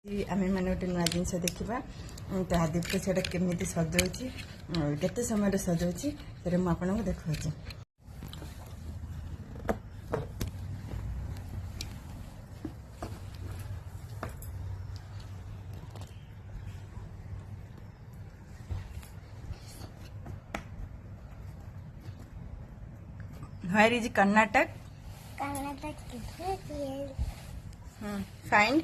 आमे मैंने गोटे नुआ जिन देखा तो आदित्य से केमी सजाऊँगी केते समय सजाऊँगी से मुझे देखा। Where is Karnataka? Karnataka is here. Find.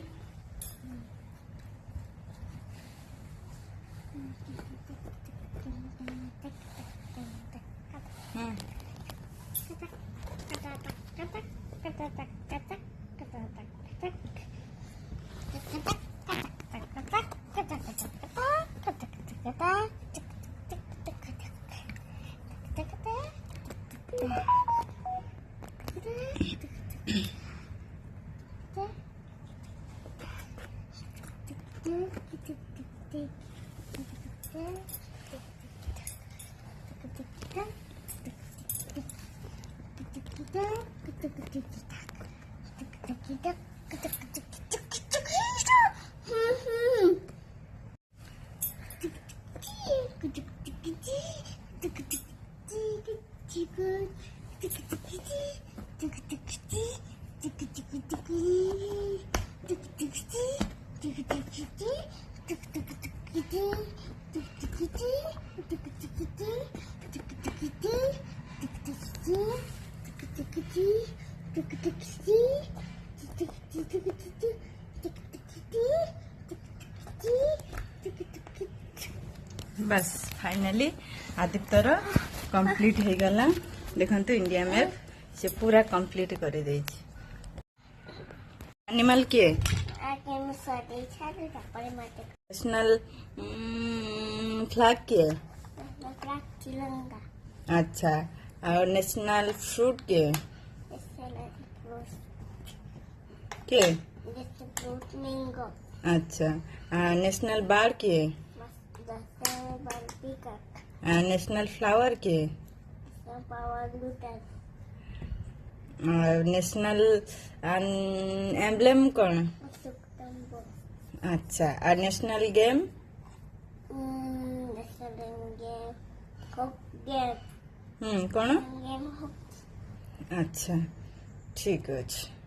बस फाइनली आदित्यर कंप्लीट हो गला। देखंतु इंडिया मैप से पूरा कंप्लीट कर दे। एनिमल के नेशनल फ्लैग के अच्छा और नेशनल फ्रूट के अच्छा नेशनल बार के नेशनल फ्लावर के नेशनल एम्ब्लेम कौन अच्छा और नेशनल गेम कौन अच्छा ठीक अच्छे।